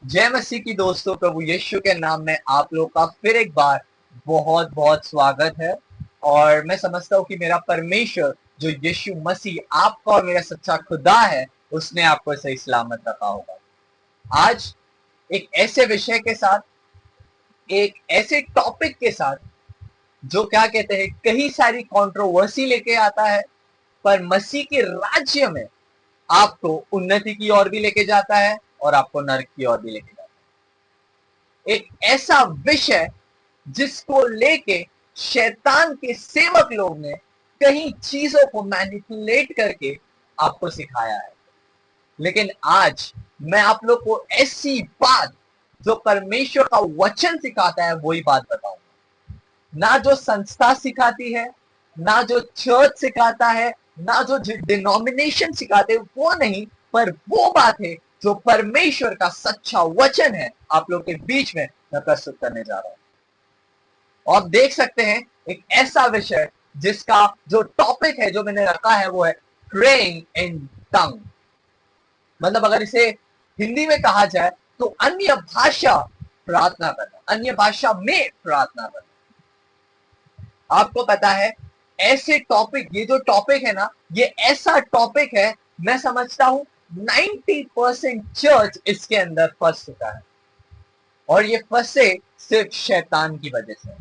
जय मसीह की दोस्तों, प्रभु यीशु के नाम में आप लोग का फिर एक बार बहुत बहुत स्वागत है। और मैं समझता हूँ कि मेरा परमेश्वर जो यीशु मसीह आपका और मेरा सच्चा खुदा है, उसने आपको सही सलामत रखा होगा। आज एक ऐसे विषय के साथ, एक ऐसे टॉपिक के साथ जो क्या कहते हैं कई सारी कंट्रोवर्सी लेके आता है, पर मसीह के राज्य में आपको उन्नति की ओर भी लेके जाता है और आपको नरक की ओर भी लेके जाता है। एक ऐसा विषय जिसको लेके शैतान के सेवक लोग ने कई चीजों को मैनिपुलेट करके आपको सिखाया है। लेकिन आज मैं आप लोग को ऐसी बात जो परमेश्वर का वचन सिखाता है वही बात बताऊंगा। ना जो संस्था सिखाती है, ना जो चर्च सिखाता है, ना जो डिनोमिनेशन सिखाते हैं, वो नहीं, पर वो बात है जो परमेश्वर का सच्चा वचन है आप लोग के बीच में मैं प्रस्तुत करने जा रहा हूं। और आप देख सकते हैं एक ऐसा विषय जिसका जो टॉपिक है जो मैंने रखा है वो है प्रेइंग इन टंग। मतलब अगर इसे हिंदी में कहा जाए तो अन्य भाषा प्रार्थना करना, अन्य भाषा में प्रार्थना करना। आपको पता है ऐसे टॉपिक, ये जो टॉपिक है ना, ये ऐसा टॉपिक है, मैं समझता हूं 90% चर्च इसके अंदर फंस चुका है। और ये फंसे सिर्फ शैतान की वजह से।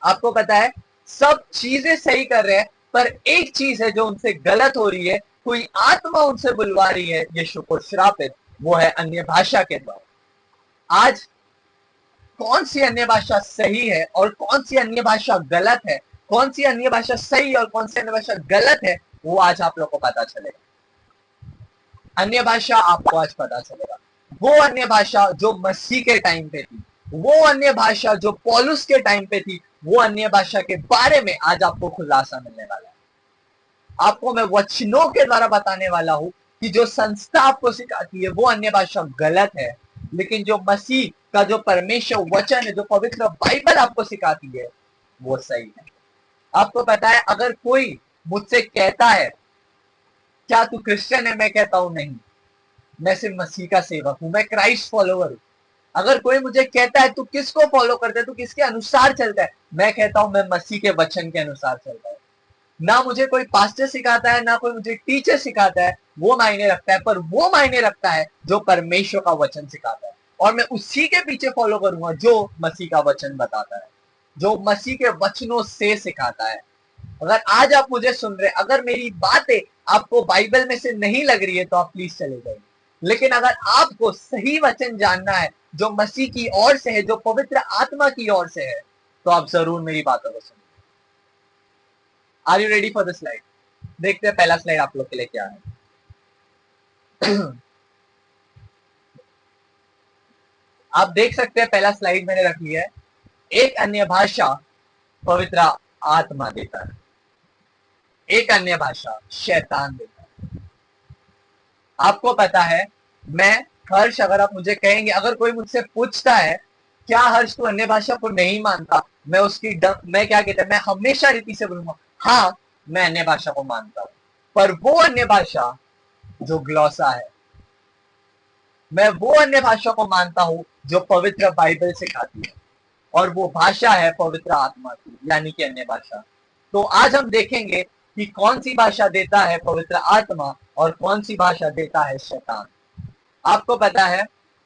आपको पता है सब चीजें सही कर रहे हैं, पर एक चीज है जो उनसे गलत हो रही है, कोई आत्मा उनसे बुलवा रही है यीशु को श्रापित, वो है अन्य भाषा के द्वारा। आज कौन सी अन्य भाषा सही है और कौन सी अन्य भाषा गलत है, कौन सी अन्य भाषा सही और कौन सी अन्य भाषा गलत है, वो आज आप लोग को पता चलेगा। अन्य भाषा आपको आज पता चलेगा। वो अन्य भाषा जो मसीह के टाइम पे थी, वो अन्य भाषा जो पौलुस के टाइम पे थी, वो अन्य भाषा के बारे में आज आपको खुलासा मिलने वाला है। आपको मैं वचनों के द्वारा बताने वाला हूं कि जो संस्था आपको सिखाती है वो अन्य भाषा गलत है, लेकिन जो मसीह का जो परमेश्वर वचन है, जो पवित्र बाइबल आपको सिखाती है, वो सही है। आपको पता है अगर कोई मुझसे कहता है क्या तू क्रिश्चियन है, मैं कहता हूं नहीं, मैं सिर्फ मसीह का सेवक हूं, मैं क्राइस्ट फॉलोवर हूं। अगर कोई मुझे कहता है तू किसको फॉलो करता है, तू किसके अनुसार चलता है, मैं कहता हूं मैं मसीह के वचन के अनुसार चलता हूं। ना मुझे कोई पास्टर सिखाता है, ना कोई मुझे टीचर सिखाता है, वो मायने रखता है, पर वो मायने रखता है जो परमेश्वर का वचन सिखाता है। और मैं उसी के पीछे फॉलो करूंगा जो मसीह का वचन बताता है, जो मसीह के वचनों से सिखाता है। अगर आज आप मुझे सुन रहे, अगर मेरी बातें आपको बाइबल में से नहीं लग रही है तो आप प्लीज चले जाइए। लेकिन अगर आपको सही वचन जानना है जो मसीह की ओर से है, जो पवित्र आत्मा की ओर से है, तो आप जरूर मेरी बातों को सुनिए। Are you ready for the slide? देखते हैं पहला स्लाइड आप लोग के लिए क्या है। आप देख सकते हैं पहला स्लाइड मैंने रख लिया है, एक अन्य भाषा पवित्र आत्मा देता है, एक अन्य भाषा शैतान देता है। आपको पता है, मैं हर्ष, अगर आप मुझे कहेंगे, अगर कोई मुझसे पूछता है क्या हर्ष तू अन्य भाषा को नहीं मानता, मैं क्या कहता है, मैं हमेशा रीति से बोलूंगा हाँ मैं अन्य भाषा को मानता हूं, पर वो अन्य भाषा जो ग्लॉसा है, मैं वो अन्य भाषा को मानता हूं जो पवित्र बाइबल सिखाती है, और वो भाषा है पवित्र आत्मा की, यानी कि अन्य भाषा। तो आज हम देखेंगे कि कौन सी भाषा देता है पवित्र आत्मा और कौन सी भाषा देता है शैतान। आपको पता है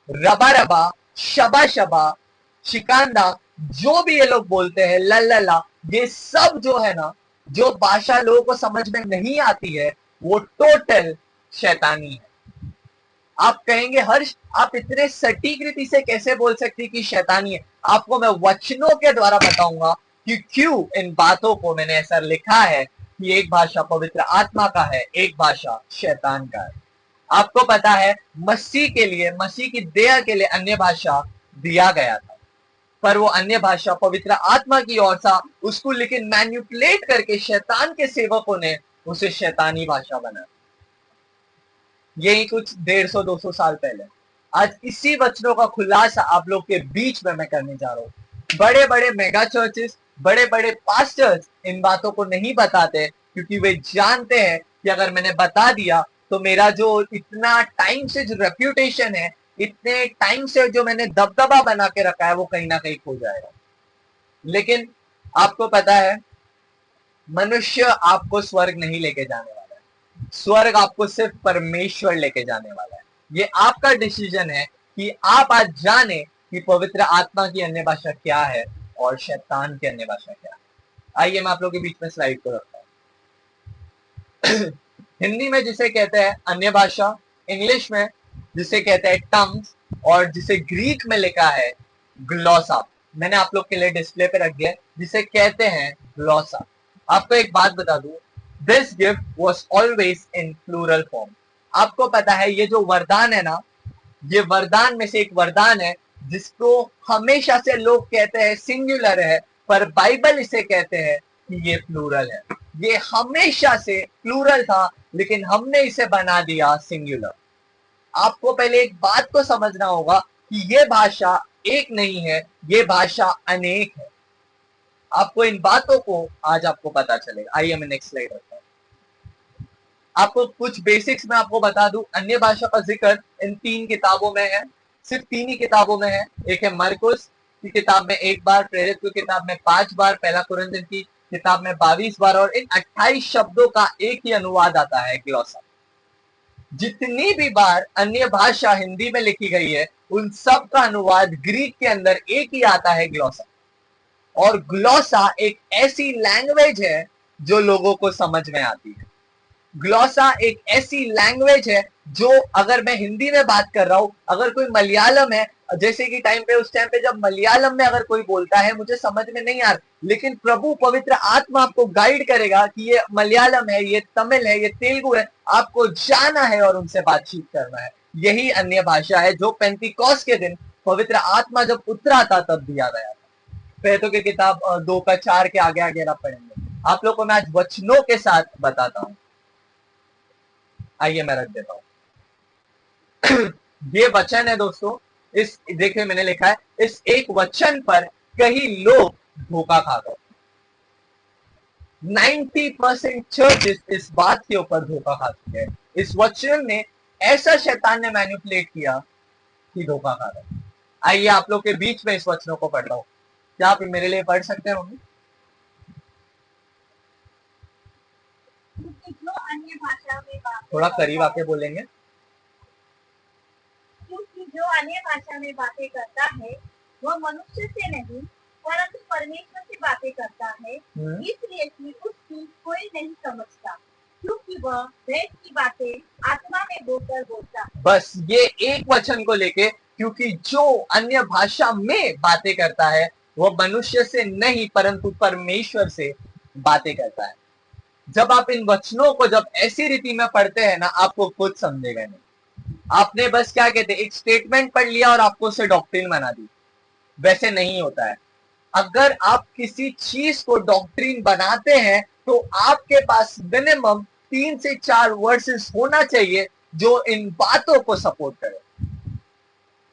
रबा रबा, शबा शबा, शिकांदा, जो भी ये लोग बोलते हैं, लल्ला, ये सब जो है ना, जो भाषा लोगों को समझ में नहीं आती है, वो टोटल शैतानी है। आप कहेंगे हर्ष आप इतने सटीक रीति से कैसे बोल सकते कि शैतानी है? आपको मैं वचनों के द्वारा बताऊंगा कि क्यों इन बातों को मैंने ऐसा लिखा है कि एक भाषा पवित्र आत्मा का है, एक भाषा शैतान का है। आपको पता है मसीह के लिए, मसीह की देह के लिए अन्य भाषा दिया गया था, पर वो अन्य भाषा पवित्र आत्मा की ओर था उसको, लेकिन मैन्युपुलेट करके शैतान के सेवकों ने उसे शैतानी भाषा बना। यही कुछ 150-200 साल पहले। आज इसी वचनों का खुलासा आप लोग के बीच में मैं करने जा रहा हूँ। बड़े बड़े मेगा चर्चेस, बड़े बड़े पास्टर्स इन बातों को नहीं बताते, क्योंकि वे जानते हैं कि अगर मैंने बता दिया तो मेरा जो इतना टाइम से जो रेप्यूटेशन है, इतने टाइम से जो मैंने दबदबा बना के रखा है वो कहीं ना कहीं खो जाएगा। लेकिन आपको पता है, मनुष्य आपको स्वर्ग नहीं लेके जाने वाला है, स्वर्ग आपको सिर्फ परमेश्वर लेके जाने वाला है। ये आपका डिसीजन है कि आप आज जाने कि पवित्र आत्मा की अन्य भाषा क्या है और शैतान की अन्य भाषा क्या है। आइए मैं आप लोगों के बीच में स्लाइड को रखता हूँ। हिंदी में जिसे कहते हैं अन्य भाषा, इंग्लिश में जिसे कहते हैं टंग्स, और जिसे ग्रीक में लिखा है ग्लोसा, मैंने आप लोग के लिए डिस्प्ले पे रख दिया, जिसे कहते हैं ग्लोसा। आपको एक बात बता दूं, this gift was always in plural form. आपको पता है ये जो वरदान है ना, ये वरदान में से एक वरदान है जिसको हमेशा से लोग कहते हैं सिंगुलर है, पर बाइबल इसे कहते हैं कि ये प्लूरल है। ये हमेशा से प्लूरल था, लेकिन हमने इसे बना दिया सिंगुलर। आपको पहले एक बात को समझना होगा कि ये भाषा एक नहीं है, ये भाषा अनेक है। आपको इन बातों को आज आपको पता चलेगा। आइए मैं नेक्स्ट स्लाइड रखता हूं। आपको कुछ बेसिक्स में आपको बता दूं, अन्य भाषा का जिक्र इन 3 किताबों में है, सिर्फ 3 ही किताबों में है। एक है मरकुस की किताब में 1 बार, प्रेरित की किताब में 5 बार, पहला कुरिन्थियों की किताब में 22 बार, और इन 28 शब्दों का एक ही अनुवाद आता है, ग्लोसा। जितनी भी बार अन्य भाषा हिंदी में लिखी गई है, उन सब का अनुवाद ग्रीक के अंदर एक ही आता है, ग्लोसा। और ग्लोसा एक ऐसी लैंग्वेज है जो लोगों को समझ में आती है। ग्लोसा एक ऐसी लैंग्वेज है जो, अगर मैं हिंदी में बात कर रहा हूं, अगर कोई मलयालम है, जैसे कि उस टाइम पे जब मलयालम में अगर कोई बोलता है, मुझे समझ में नहीं आ रहा, लेकिन प्रभु पवित्र आत्मा आपको गाइड करेगा कि ये मलयालम है, ये तमिल है, ये तेलुगु है, आपको जाना है और उनसे बातचीत करना है। यही अन्य भाषा है जो पेंतिकोस के दिन पवित्र आत्मा जब उतरा था तब दिया गया था। पैतों की किताब 2 का 4 के आगे आगे आप पढ़ेंगे। आप लोग को मैं आज वचनों के साथ बताता हूं। आइए मैं रख देता हूं। ये वचन है दोस्तों, इस देखिए मैंने लिखा है, इस एक वचन पर कई लोग धोखा खा गए। 90% चर्चेस इस बात के ऊपर धोखा खा चुके हैं। इस वचन ने ऐसा शैतान ने मैनिपुलेट किया कि धोखा खा गए। आइए आप लोग के बीच में इस वचनों को पढ़ रहा हूं। क्या आप मेरे लिए पढ़ सकते हैं मम्मी? जो अन्य भाषा में थोड़ा करीब आके बोलेंगे। क्योंकि जो अन्य भाषा में बातें करता है वह मनुष्य से नहीं परंतु परमेश्वर से बातें करता है, इसलिए कि उसकी कोई नहीं समझता, क्योंकि वह भेद की बातें आत्मा में बोलकर बोलता है। बस ये एक वचन को लेके, क्योंकि जो अन्य भाषा में बातें करता है वह मनुष्य से नहीं परंतु परमेश्वर से बातें करता है। जब आप इन वचनों को जब ऐसी रीति में पढ़ते हैं ना, आपको खुद समझेगा नहीं। आपने बस क्या कहते हैं, एक स्टेटमेंट पढ़ लिया और आपको उसे डॉक्ट्रिन बना दी। वैसे नहीं होता है। अगर आप किसी चीज को डॉक्ट्रिन बनाते हैं तो आपके पास मिनिमम 3 से 4 वर्सेस होना चाहिए जो इन बातों को सपोर्ट करे।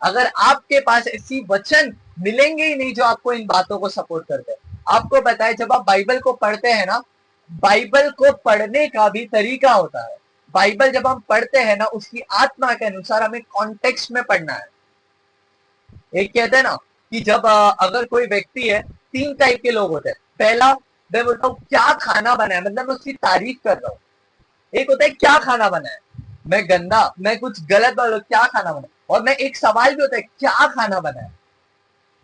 अगर आपके पास ऐसी वचन मिलेंगे ही नहीं जो आपको इन बातों को सपोर्ट करते हैं। आपको पता है, जब आप बाइबल को पढ़ते हैं ना, बाइबल को पढ़ने का भी तरीका होता है। बाइबल जब हम पढ़ते हैं ना, उसकी आत्मा के अनुसार हमें कॉन्टेक्स्ट में पढ़ना है। एक कहते हैं ना कि जब अगर कोई व्यक्ति है, 3 टाइप के लोग होते हैं। पहला, मैं बोलता हूँ क्या खाना बना है, मतलब मैं उसकी तारीफ कर रहा हूँ। एक होता है क्या खाना बना है, मैं गंदा, मैं कुछ गलत बोल, क्या खाना बना है। और मैं एक सवाल भी होता है क्या खाना बना है।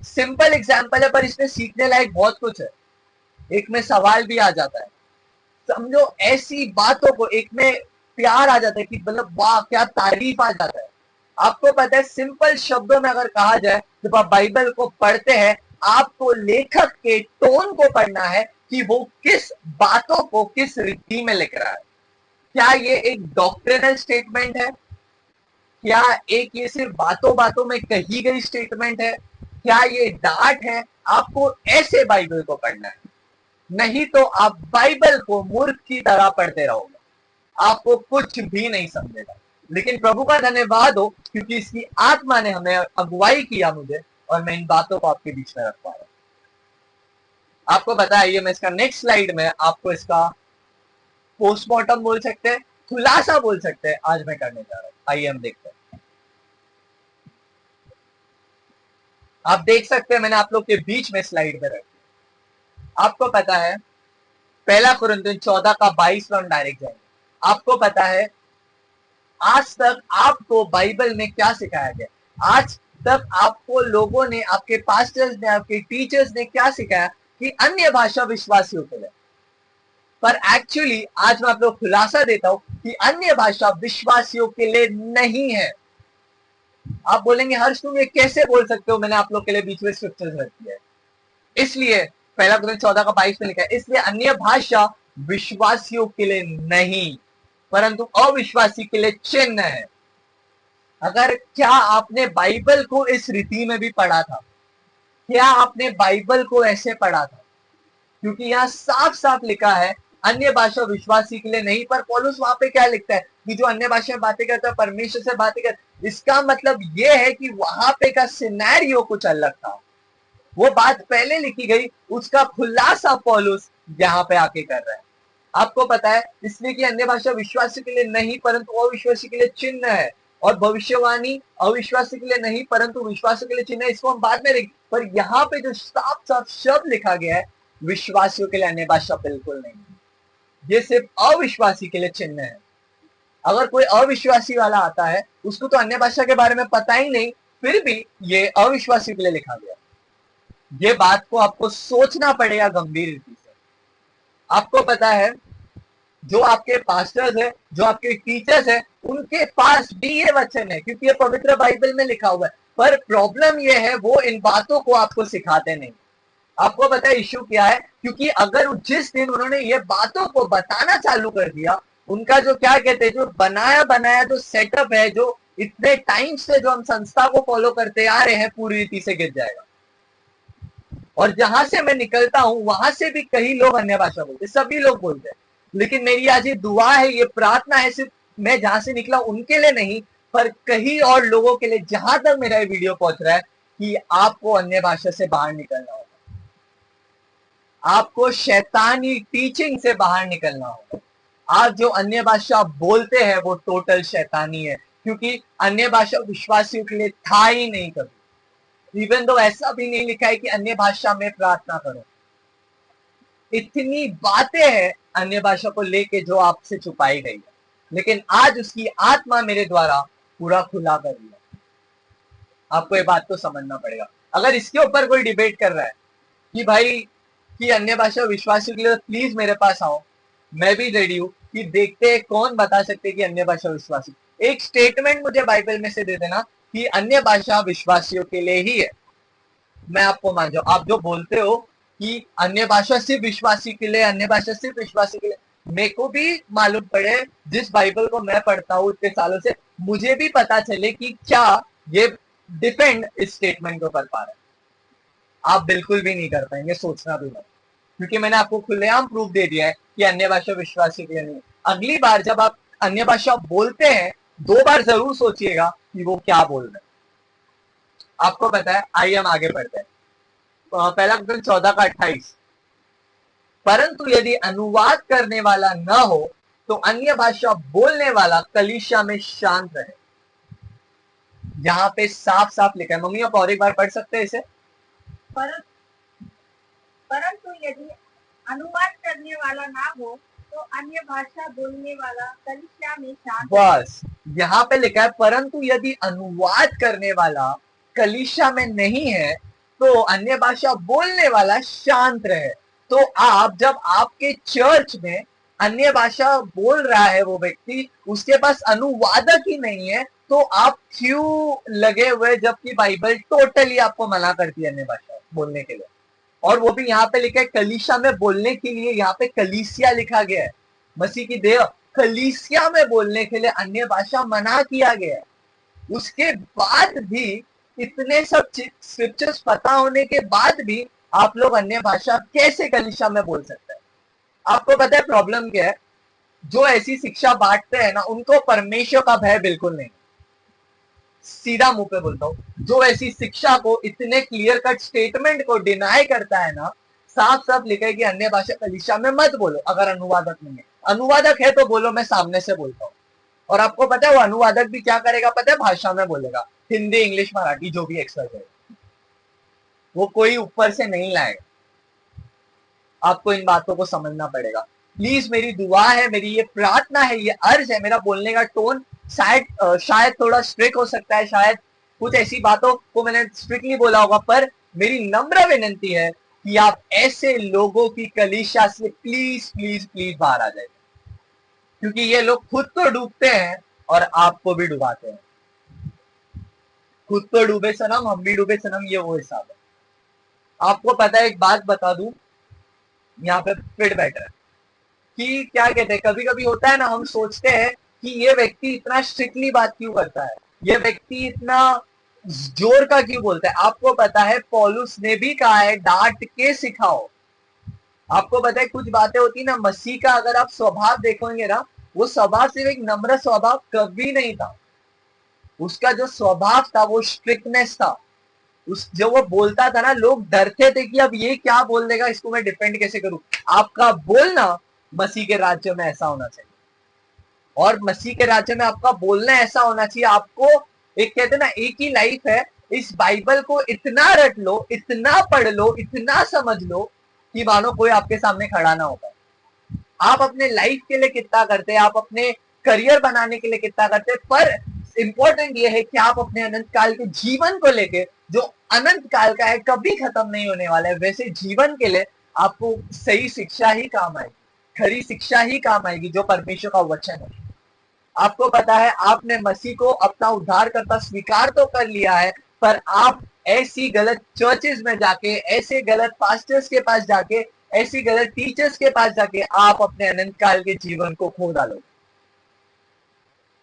सिंपल एग्जाम्पल है पर इसमें सीखने लायक बहुत कुछ है। एक में सवाल भी आ जाता है, समझो ऐसी बातों को, एक में प्यार आ जाता है कि मतलब वाह क्या तारीफ आ जाता है। आपको पता है, सिंपल शब्दों में अगर कहा जाए, जब आप बाइबल को पढ़ते हैं, आपको लेखक के टोन को पढ़ना है कि वो किस बातों को किस रीति में लिख रहा है। क्या ये एक डॉक्ट्रिनल स्टेटमेंट है, क्या एक ये सिर्फ बातों बातों में कही गई स्टेटमेंट है, क्या ये डांट है। आपको ऐसे बाइबल को पढ़ना है, नहीं तो आप बाइबल को मूर्ख की तरह पढ़ते रहोगे, आपको कुछ भी नहीं समझेगा। लेकिन प्रभु का धन्यवाद हो, क्योंकि इसकी आत्मा ने हमें अगुवाई किया मुझे, और मैं इन बातों को आपके बीच में रख पा रहा हूं। आपको बताइए, मैं इसका नेक्स्ट स्लाइड में आपको इसका पोस्टमार्टम बोल सकते हैं, खुलासा बोल सकते हैं, आज मैं करने जा रहा हूं। आइए हम देखते हैं। आप देख सकते हैं मैंने आप लोग के बीच में स्लाइड में रखी। आपको पता है पहला कुरिन्थियों 14 का 22 में हम डायरेक्ट जाएंगे। आपको पता है आज तक आपको बाइबल में क्या सिखाया गया? आज तक आपको लोगों ने, आपके पास्टर्स ने, आपके टीचर्स ने क्या सिखाया कि अन्य भाषा विश्वासियों के लिए। पर एक्चुअली आज मैं आप लोग खुलासा देता हूं कि अन्य भाषा विश्वासियों के लिए नहीं है। आप बोलेंगे हर्ष तुम ये कैसे बोल सकते हो? मैंने आप लोग के लिए बीच में स्क्रिप्चर्स रखी है। इसलिए पहला कुरिन्थियों 14 का 22 में लिखा है, इसलिए अन्य भाषा विश्वासियों के लिए नहीं परंतु अविश्वासी के लिए चिन्ह है। अगर क्या आपने बाइबल को इस रीति में भी पढ़ा था? क्या आपने बाइबल को ऐसे पढ़ा था? क्योंकि यहां साफ साफ लिखा है अन्य भाषा विश्वासी के लिए नहीं, पर पौलुस वहां पे क्या लिखता है कि जो अन्य भाषा में बातें करता है परमेश्वर से बातें करता। इसका मतलब यह है कि वहां पे का सिनेरियो कुछ अलग था। वो बात पहले लिखी गई, उसका खुलासा पौलुस यहाँ पे आके कर रहा है। आपको पता है इसलिए कि अन्य भाषा विश्वासी के लिए नहीं परंतु अविश्वासी के लिए चिन्ह है, और भविष्यवाणी अविश्वासी के लिए नहीं परंतु विश्वासी के लिए चिन्ह है। इसको हम बाद में देखेंगे, पर यहाँ पे जो साफ साफ शब्द लिखा गया है विश्वासियों के लिए अन्य भाषा बिल्कुल नहीं, ये सिर्फ अविश्वासी के लिए चिन्ह है। अगर कोई अविश्वासी वाला आता है उसको तो अन्य भाषा के बारे में पता ही नहीं, फिर भी ये अविश्वासी के लिए लिखा गया। ये बात को आपको सोचना पड़ेगा गंभीर रीति से। आपको पता है जो आपके पास्टर्स है, जो आपके टीचर्स है, उनके पास भी ये वचन है क्योंकि ये पवित्र बाइबल में लिखा हुआ है, पर प्रॉब्लम ये है वो इन बातों को आपको सिखाते नहीं। आपको पता है इश्यू क्या है? क्योंकि अगर जिस दिन उन्होंने ये बातों को बताना चालू कर दिया, उनका जो क्या कहते हैं, जो बनाया बनाया जो सेटअप है, जो इतने टाइम से जो हम संस्था को फॉलो करते आ रहे हैं, पूरी रीति से गिर जाएगा। और जहां से मैं निकलता हूं वहां से भी कई लोग अन्य भाषा बोलते, सभी लोग बोलते हैं, लेकिन मेरी आज ये दुआ है, ये प्रार्थना है, सिर्फ मैं जहां से निकला उनके लिए नहीं, पर कई और लोगों के लिए, जहां तक मेरा ये वीडियो पहुंच रहा है, कि आपको अन्य भाषा से बाहर निकलना होगा, आपको शैतानी टीचिंग से बाहर निकलना होगा। आज जो अन्य भाषा बोलते हैं वो टोटल शैतानी है, क्योंकि अन्य भाषा विश्वासियों के लिए था ही नहीं कभी। इवन दो ऐसा भी नहीं लिखा है कि अन्य भाषा में प्रार्थना करो। इतनी बातें हैं अन्य भाषा को लेके जो आपसे छुपाई गई है, लेकिन आज उसकी आत्मा मेरे द्वारा पूरा खुला कर दिया। आपको ये बात को समझना पड़ेगा। अगर इसके ऊपर कोई डिबेट कर रहा है कि भाई कि अन्य भाषा विश्वासियों के लिए, तो प्लीज मेरे पास आओ, मैं भी रेडी हूं कि देखते हैं कौन बता सकते कि अन्य भाषा विश्वासी। एक स्टेटमेंट मुझे बाइबल में से दे देना कि अन्य भाषा विश्वासियों के लिए ही है, मैं आपको मान जाऊं। आप जो बोलते हो कि अन्य भाषा सिर्फ विश्वासी के लिए, अन्य भाषा सिर्फ विश्वासी के लिए, मेरे को भी मालूम पड़े, जिस बाइबल को मैं पढ़ता हूं इतने सालों से, मुझे भी पता चले कि क्या ये डिपेंड इस स्टेटमेंट को कर पा रहा है। आप बिल्कुल भी नहीं कर पाएंगे, सोचना भी मत, क्योंकि मैंने आपको खुलेआम प्रूफ दे दिया है कि अन्य भाषा विश्वासी के लिए नहीं। अगली बार जब आप अन्य भाषा बोलते हैं 2 बार जरूर सोचिएगा कि वो क्या बोल रहे हैं। आपको पता है, आइए हम आगे बढ़ते हैं। पहला कुरिन्थियों 14 का 28, परंतु यदि अनुवाद करने वाला न हो तो अन्य भाषा बोलने वाला कलीसिया में शांत रहे। यहाँ पे साफ साफ लिखा है। मम्मी आप और एक बार पढ़ सकते हैं इसे? परंतु यदि अनुवाद करने वाला ना हो तो अन्य भाषा बोलने वाला कलीसिया में शांत। बस यहाँ पे लिखा है परंतु यदि अनुवाद करने वाला कलीसिया में नहीं है तो अन्य भाषा बोलने वाला शांत रहे। तो आप जब आपके चर्च में अन्य भाषा बोल रहा है वो व्यक्ति, उसके पास अनुवादक ही नहीं है, तो आप क्यों लगे हुए, जबकि बाइबल टोटली आपको मना करती है अन्य भाषा बोलने के लिए। और वो भी यहाँ पे लिखा है कलीसिया में बोलने के लिए, यहाँ पे कलीसिया लिखा गया है, मसीह की देह कलीसिया में बोलने के लिए अन्य भाषा मना किया गया है। उसके बाद भी, इतने सब स्क्रिप्चर्स पता होने के बाद भी आप लोग अन्य भाषा कैसे कलीसिया में बोल सकते हैं? आपको पता है प्रॉब्लम क्या है? जो ऐसी शिक्षा बांटते हैं ना, उनको परमेश्वर का भय बिल्कुल नहीं। सीधा मुंह पे बोलता हूँ, जो ऐसी शिक्षा को, इतने क्लियर कट स्टेटमेंट को डिनाई करता है ना, साफ साफ लिखा है कि अन्य भाषा कलीसिया में मत बोलो अगर अनुवादक नहीं है। अनुवादक है तो बोलो, मैं सामने से बोलता हूँ। और आपको पता है वो अनुवादक भी क्या करेगा? पता है, भाषा में बोलेगा, हिंदी, इंग्लिश, मराठी, जो भी एक्सपर्ट है। वो कोई ऊपर से नहीं लाएगा। आपको इन बातों को समझना पड़ेगा। प्लीज मेरी दुआ है, मेरी ये प्रार्थना है, ये अर्ज है, मेरा बोलने का टोन शायद थोड़ा स्ट्रिक्ट हो सकता है, शायद कुछ ऐसी बातों को मैंने स्ट्रिक्टली बोला होगा, पर मेरी नम्र विनंती है कि आप ऐसे लोगों की कलीसिया से प्लीज प्लीज प्लीज बाहर आ जाए, क्योंकि ये लोग खुद तो डूबते हैं और आपको भी डुबाते हैं। खुद तो डूबे सनम, हम भी डूबे सनम, ये वो हिसाब है। आपको पता है, एक बात बता दूं, यहाँ पे फिट बैठ रहा है कि क्या कहते हैं, कभी कभी होता है ना, हम सोचते हैं कि ये व्यक्ति इतना स्ट्रिक्टली बात क्यों करता है, ये व्यक्ति इतना जोर का क्यों बोलता है। आपको पता है पौलुस ने भी कहा है डांट के सिखाओ। आपको पता है कुछ बातें होती ना, मसीह का अगर आप स्वभाव देखोगे ना, वो स्वभाव सिर्फ एक नम्र स्वभाव कभी नहीं था। उसका जो स्वभाव था वो स्ट्रिक्टनेस था। जो वो बोलता था ना, लोग डरते थे कि अब ये क्या बोल देगा, इसको मैं डिफेंड कैसे करूं। आपका बोलना मसीह के राज्य में ऐसा होना चाहिए, और मसीह के राज्य में आपका बोलना ऐसा होना चाहिए। आपको एक कहते ना, एक ही लाइफ है, इस बाइबल को इतना रट लो, इतना पढ़ लो, इतना समझ लो कि मानो कोई आपके सामने खड़ा ना होगा। आप अपने लाइफ के लिए कितना करते हैं, आप अपने करियर बनाने के लिए कितना करते हैं, पर इंपॉर्टेंट ये है कि आप अपने अनंत काल के जीवन को लेके, जो अनंत काल का है, कभी खत्म नहीं होने वाला है, वैसे जीवन के लिए आपको सही शिक्षा ही काम आएगी, खरी शिक्षा ही काम आएगी, जो परमेश्वर का वचन है। आपको पता है, आपने मसीह को अपना उद्धारकर्ता स्वीकार तो कर लिया है, पर आप ऐसी गलत चर्चेस में जाके, ऐसे गलत पास्टर्स के पास जाके, ऐसी गलत टीचर्स के पास जाके आप अपने अनंत काल के जीवन को खो डालोगे।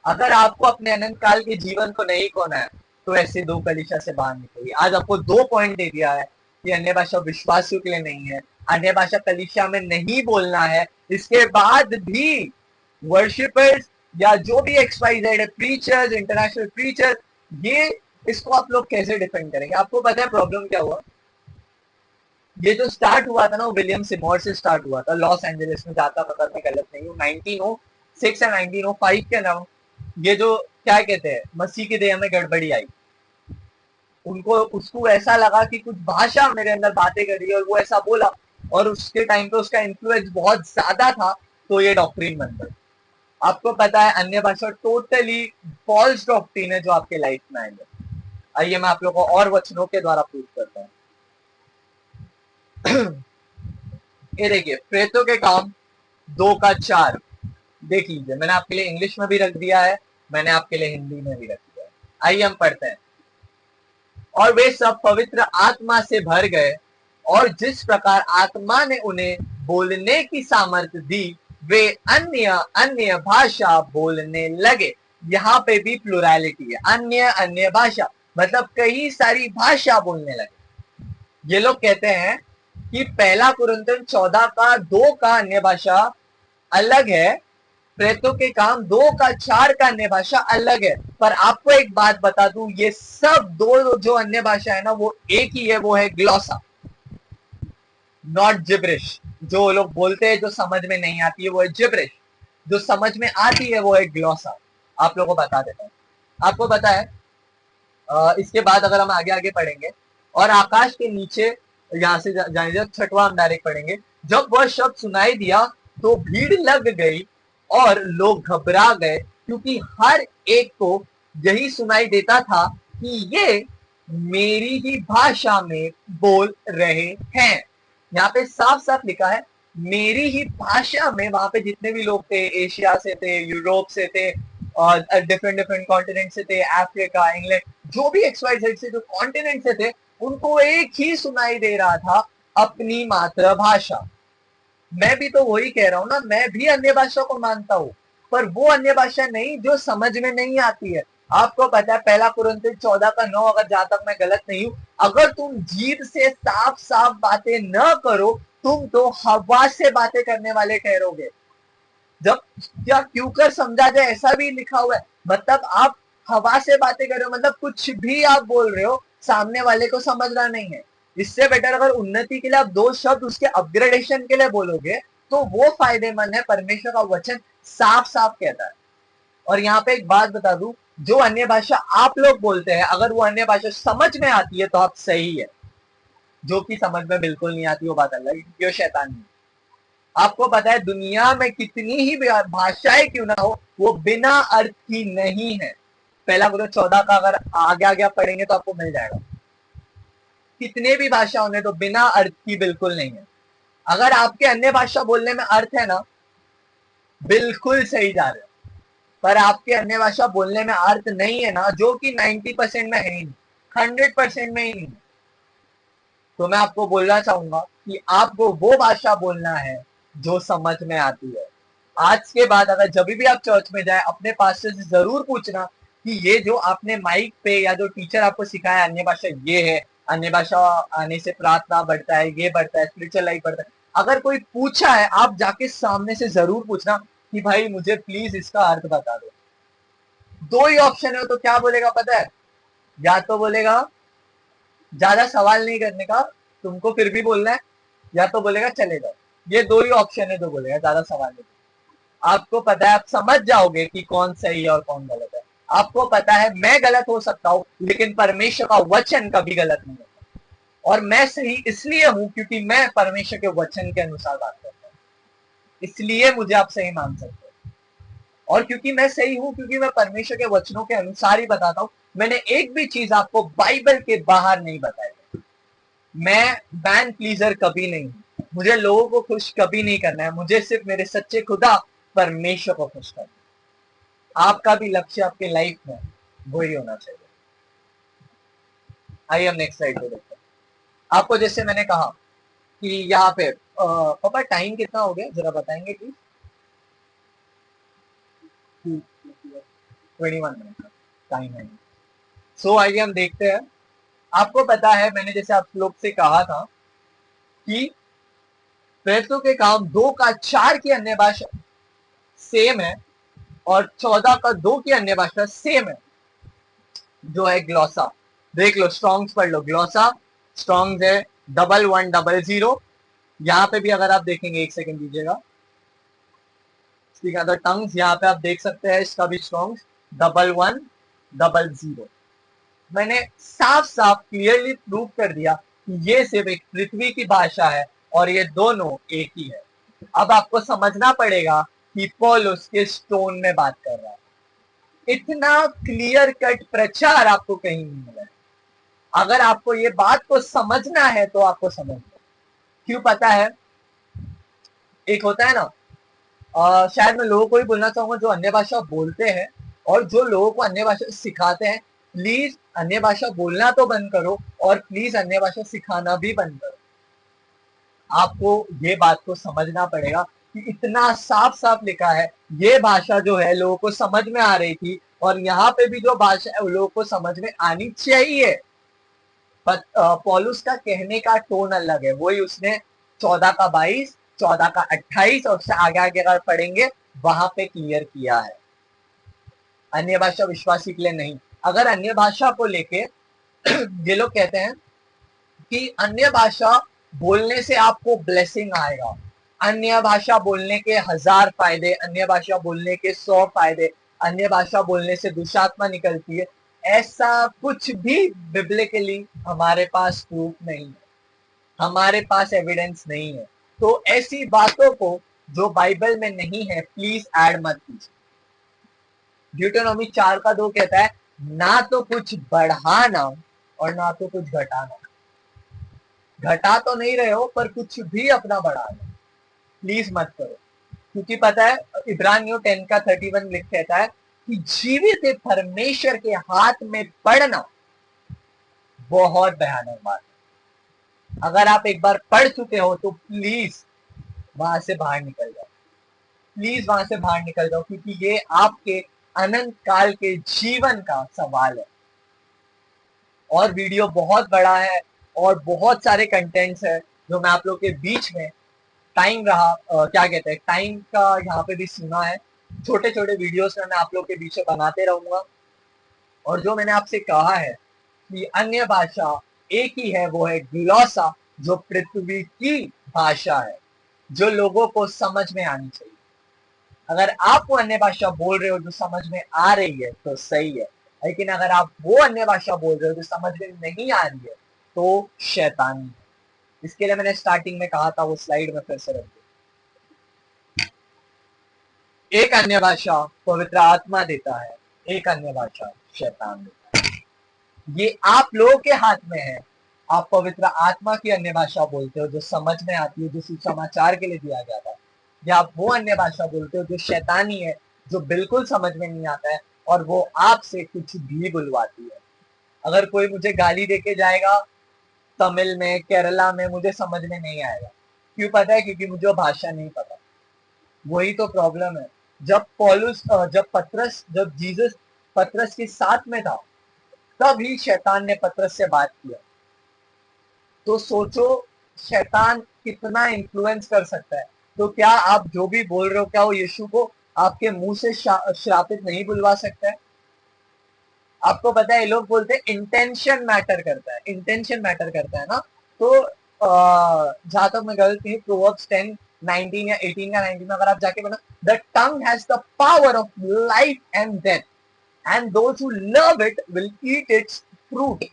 अगर आपको अपने अनंत काल के जीवन को नहीं खोना है, तो ऐसे दो कलीसिया से बाहर निकलिए। आज आपको 2 पॉइंट दे दिया है कि अन्य भाषा विश्वासियों के लिए नहीं है, अन्य भाषा कलीसिया में नहीं बोलना है। इसके बाद भी वर्शिपर्स या जो भी XYZ है, प्रीचर्स, इंटरनेशनल प्रीचर्स, ये इसको आप लोग कैसे डिफेंड करेंगे। आपको पता है प्रॉब्लम क्या हुआ, ये जो स्टार्ट हुआ था ना, वो विलियम सिमोर से स्टार्ट हुआ था, लॉस एंजलिस में, जाता पता मैं गलत नहीं हूँ, 1906 या 1905 के नाम। ये जो क्या कहते हैं, मसीह की देह में गड़बड़ी आई, उसको ऐसा लगा कि कुछ भाषा मेरे अंदर बातें कर रही है, और वो ऐसा बोला, और उसके टाइम पे उसका इन्फ्लुएंस बहुत ज्यादा था, तो ये डॉक्ट्रिन बन गई। आपको पता है अन्य भाषा टोटली फॉल्स डॉक्ट्रिन है जो आपके लाइफ में आएंगे। आइए मैं आप लोगों को और वचनों के द्वारा प्रूव करता हूँ। ये देखिए, प्रेतों के काम 2:4 देख लीजिए। मैंने आपके लिए इंग्लिश में भी रख दिया है, मैंने आपके लिए हिंदी में भी रख दिया है। आइए हम पढ़ते हैं। और वे सब पवित्र आत्मा से भर गए, और जिस प्रकार आत्मा ने उन्हें बोलने की सामर्थ्य दी, वे अन्य अन्य भाषा बोलने लगे। यहाँ पे भी प्लुरैलिटी है, अन्य अन्य भाषा मतलब कई सारी भाषा बोलने लगे। ये लोग कहते हैं कि 1 कुरिन्थियों 14:2 का अन्य भाषा अलग है, प्रेतों के काम 2:4 का अन्य भाषा अलग है। पर आपको एक बात बता दूं, ये सब दो जो अन्य भाषा है ना, वो एक ही है, वो है ग्लॉसा, नॉट जिब्रिश। जो लोग बोलते हैं जो समझ में नहीं आती है वो है जिब्रिश, जो समझ में आती है वो है ग्लॉसा। आप लोगों को बता देता हूं। आपको पता है इसके बाद अगर हम आगे आगे पढ़ेंगे, और आकाश के नीचे, यहां से जाएंगे, 6वां हम डायरेक्ट पढ़ेंगे। जब वह शब्द सुनाई दिया तो भीड़ लग गई और लोग घबरा गए, क्योंकि हर एक को यही सुनाई देता था कि ये मेरी ही भाषा में बोल रहे हैं। यहाँ पे साफ साफ लिखा है मेरी ही भाषा में। वहां पे जितने भी लोग थे, एशिया से थे, यूरोप से थे, और डिफरेंट डिफरेंट कॉन्टिनेंट से थे, अफ्रीका, इंग्लैंड, जो भी XYZ से जो कॉन्टिनेंट से थे, उनको एक ही सुनाई दे रहा था, अपनी मातृभाषा। मैं भी तो वही कह रहा हूं ना, मैं भी अन्य भाषा को मानता हूं, पर वो अन्य भाषा नहीं जो समझ में नहीं आती है। आपको पता है 1 कुरिन्थियों 14:9, अगर जहां तक मैं गलत नहीं हूं, अगर तुम जीभ से साफ साफ बातें न करो, तुम तो हवा से बातें करने वाले ठहरोगे। जब क्या क्यों कर समझा जाए, ऐसा भी लिखा हुआ है। मतलब आप हवा से बातें कर रहे हो, मतलब कुछ भी आप बोल रहे हो, सामने वाले को समझना नहीं है। इससे बेटर अगर उन्नति के लिए आप 2 शब्द उसके अपग्रेडेशन के लिए बोलोगे, तो वो फायदेमंद है। परमेश्वर का वचन साफ साफ कहता है। और यहाँ पे एक बात बता दूं, जो अन्य भाषा आप लोग बोलते हैं, अगर वो अन्य भाषा समझ में आती है तो आप सही है, जो कि समझ में बिल्कुल नहीं आती, वो बात अलग है, क्योंकि वो शैतानी है। आपको पता है दुनिया में कितनी ही भाषाएं क्यों ना हो, वो बिना अर्थ की नहीं है। पहला गुरु 14 का अगर आगे आगे पढ़ेंगे तो आपको मिल जाएगा। कितने भी भाषा होने तो बिना अर्थ की बिल्कुल नहीं है। अगर आपके अन्य भाषा बोलने में अर्थ है ना, बिल्कुल सही जा रहे हो, पर आपके अन्य भाषा बोलने में अर्थ नहीं है ना, जो कि 90% में है ही नहीं, 100% में ही नहीं, तो मैं आपको बोलना चाहूंगा कि आपको वो भाषा बोलना है जो समझ में आती है। आज के बाद अगर जब भी आप चर्च में जाए, अपने पास्टर से जरूर पूछना कि ये जो आपने माइक पे या जो टीचर आपको सिखाया अन्य भाषा ये है, अन्य भाषा आने से प्रार्थना बढ़ता है, ये बढ़ता है, स्पिरिचुअल लाइफ बढ़ता है। अगर कोई पूछा है, आप जाके सामने से जरूर पूछना कि भाई मुझे प्लीज इसका अर्थ बता दो। दो ही ऑप्शन है, तो क्या बोलेगा पता है? या तो बोलेगा ज्यादा सवाल नहीं करने का, तुमको फिर भी बोलना है, या तो बोलेगा चले जाओ। ये दो ही ऑप्शन है जो बोलेगा, ज्यादा सवाल नहीं। आपको पता है, आप समझ जाओगे कि कौन सही है और कौन गलत है। आपको पता है मैं गलत हो सकता हूं, लेकिन परमेश्वर का वचन कभी गलत नहीं होता। और मैं सही इसलिए हूं क्योंकि मैं परमेश्वर के वचन के अनुसार बात करता हूं, इसलिए मुझे आप सही मान सकते हो। और क्योंकि मैं सही हूं, क्योंकि मैं परमेश्वर के वचनों के अनुसार ही बताता हूं, मैंने एक भी चीज आपको बाइबल के बाहर नहीं बताई। मैं मैन प्लीजर कभी नहीं हूं, मुझे लोगों को खुश कभी नहीं करना है, मुझे सिर्फ मेरे सच्चे खुदा परमेश्वर को खुश करना है। आपका भी लक्ष्य आपके लाइफ में वही होना चाहिए। आइए हम नेक्स्ट स्लाइड पे देखते हैं। आपको जैसे मैंने कहा कि यहाँ पे पापा टाइम कितना हो गया जरा बताएंगे प्लीज? 21 मिनट टाइम है। सो आइए हम देखते हैं। आपको पता है मैंने जैसे आप लोग से कहा था कि प्रेरितों के काम 2 का 4 की अन्य भाषा सेम है और 14 का 2 की अन्य भाषा सेम है, जो है ग्लॉसा। देख लो, स्ट्रॉन्ग्स पढ़ लो, ग्लॉसा स्ट्रॉन्ग्स है 1100। यहाँ पे भी अगर आप देखेंगे, एक सेकंड दीजिएगा, टंग्स यहाँ पे आप देख सकते हैं, इसका भी स्ट्रॉन्ग्स 1100। मैंने साफ साफ क्लियरली प्रूव कर दिया कि ये सिर्फ एक पृथ्वी की भाषा है और ये दोनों एक ही है। अब आपको समझना पड़ेगा कि पौलुस किस टोन में बात कर रहा है। इतना क्लियर कट प्रचार आपको कहीं नहीं मिला है। अगर आपको ये बात को समझना है तो आपको समझ लो। क्यों पता है? एक होता है ना, शायद मैं लोगों को ही बोलना चाहूंगा जो अन्य भाषा बोलते हैं और जो लोगों को अन्य भाषा सिखाते हैं, प्लीज अन्य भाषा बोलना तो बंद करो और प्लीज अन्य भाषा सिखाना भी बंद करो। आपको ये बात को समझना पड़ेगा कि इतना साफ साफ लिखा है, ये भाषा जो है लोगों को समझ में आ रही थी और यहाँ पे भी जो भाषा है लोगों को समझ में आनी चाहिए। पर पौलुस का कहने का टोन अलग है। वही उसने 14 का 22, 14 का 28 और उससे आगे आगे अगर पढ़ेंगे वहां पे क्लियर किया है। अन्य भाषा विश्वासी के लिए नहीं। अगर अन्य भाषा को लेके ये लोग कहते हैं कि अन्य भाषा बोलने से आपको ब्लेसिंग आएगा, अन्य भाषा बोलने के 1000 फायदे, अन्य भाषा बोलने के 100 फायदे, अन्य भाषा बोलने से दुष्टात्मा निकलती है, ऐसा कुछ भी बिब्लिकली हमारे पास प्रूफ नहीं है, हमारे पास एविडेंस नहीं है। तो ऐसी बातों को जो बाइबल में नहीं है प्लीज ऐड मत कीजिए। ड्यूटेरोनॉमी 4 का 2 कहता है ना तो कुछ बढ़ाना और ना तो कुछ घटाना। घटा तो नहीं रहे हो पर कुछ भी अपना बढ़ाना प्लीज मत करो। क्योंकि पता है इब्रानियों 10 का 31 लिख कहता है कि जीवित परमेश्वर के हाथ में पड़ना बहुत भयानक बात है। अगर आप एक बार पढ़ चुके हो तो प्लीज वहां से बाहर निकल जाओ, प्लीज वहां से बाहर निकल जाओ, क्योंकि ये आपके अनंत काल के जीवन का सवाल है। और वीडियो बहुत बड़ा है और बहुत सारे कंटेंट्स है जो मैं आप लोग के बीच में टाइम रहा क्या कहते हैं टाइम का यहाँ पे भी सुना है। छोटे छोटे वीडियोस में मैं आप लोग के बीच में बनाते रहूंगा। और जो मैंने आपसे कहा है कि अन्य भाषा एक ही है, वो है ग्लॉसा, जो पृथ्वी की भाषा है, जो लोगों को समझ में आनी चाहिए। अगर आप वो अन्य भाषा बोल रहे हो जो समझ में आ रही है तो सही है, लेकिन अगर आप वो अन्य भाषा बोल रहे हो जो समझ में नहीं आ रही है तो शैतानी है। इसके लिए मैंने स्टार्टिंग में कहा था, वो स्लाइड में फिर से रख दी। एक अन्य भाषा पवित्र आत्मा देता है, एक अन्य भाषा शैतान देता है। ये आप लोगों के हाथ में है। आप पवित्र आत्मा की अन्य भाषा बोलते हो जो समझ में आती है, जो सुसमाचार के लिए दिया जाता है, या आप वो अन्य भाषा बोलते हो जो शैतानी है, जो बिल्कुल समझ में नहीं आता है और वो आपसे कुछ भी बुलवाती है। अगर कोई मुझे गाली देके जाएगा तमिल में, केरला में, मुझे समझ में नहीं आएगा। क्यों पता है? क्योंकि मुझे वो भाषा नहीं पता। वही तो प्रॉब्लम है। जब जीसस पतरस के साथ में था, तब ही शैतान ने पतरस से बात किया। तो सोचो शैतान कितना इन्फ्लुएंस कर सकता है। तो क्या आप जो भी बोल रहे हो, क्या वो यीशु को आपके मुंह से श्रापित नहीं बुलवा सकता है? आपको पता है, ये लोग बोलते हैं इंटेंशन मैटर करता है, इंटेंशन मैटर करता है ना। तो जहां तक मैं गलत नहीं, प्रोवर्ब्स 10:19 या 18 का 19 में अगर आप जाके बना, the tongue has the power of life and death and those who love it will eat it's fruit.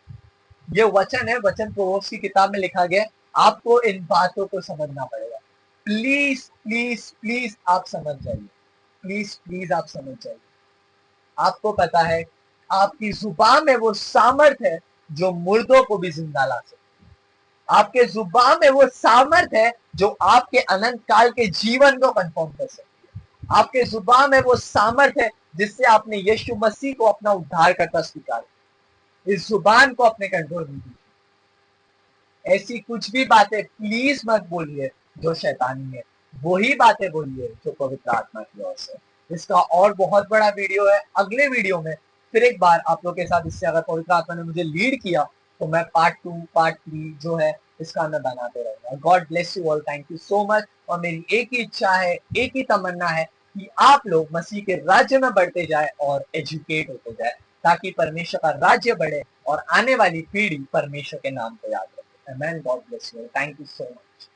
ये वचन है, वचन प्रोवर्ब्स की किताब में लिखा गया है। आपको इन बातों को समझना पड़ेगा। प्लीज प्लीज प्लीज आप समझ जाइए, प्लीज प्लीज आप समझ जाइए। आपको पता है, आपकी जुबान में वो सामर्थ है जो मुर्दों को भी जिंदा ला सकती है। आपके जुबान में वो सामर्थ है जो आपके अनंत काल के जीवन को कंफर्म कर सकती है। आपके जुबान में वो सामर्थ है जिससे आपने यीशु मसीह को अपना उद्धारकर्ता स्वीकार किया। इस जुबान को अपने कंट्रोल में कीजिए। ऐसी कुछ भी बातें प्लीज मत बोलिए जो शैतानी है, वही बातें बोलिए जो पवित्र आत्मा की ओर से। इसका और बहुत बड़ा वीडियो है, अगले वीडियो में फिर एक बार आप लोग के साथ, इससे अगर पवित्र आत्मा ने मुझे लीड किया तो मैं पार्ट 2 पार्ट 3 जो है इसका मैं बनाते रहूंगा। God bless you all, thank you so much. और मेरी एक ही इच्छा है, एक ही तमन्ना है कि आप लोग मसीह के राज्य में बढ़ते जाए और एजुकेट होते जाए, ताकि परमेश्वर का राज्य बढ़े और आने वाली पीढ़ी परमेश्वर के नाम को याद रखे। Amen. God bless you. Thank you so much.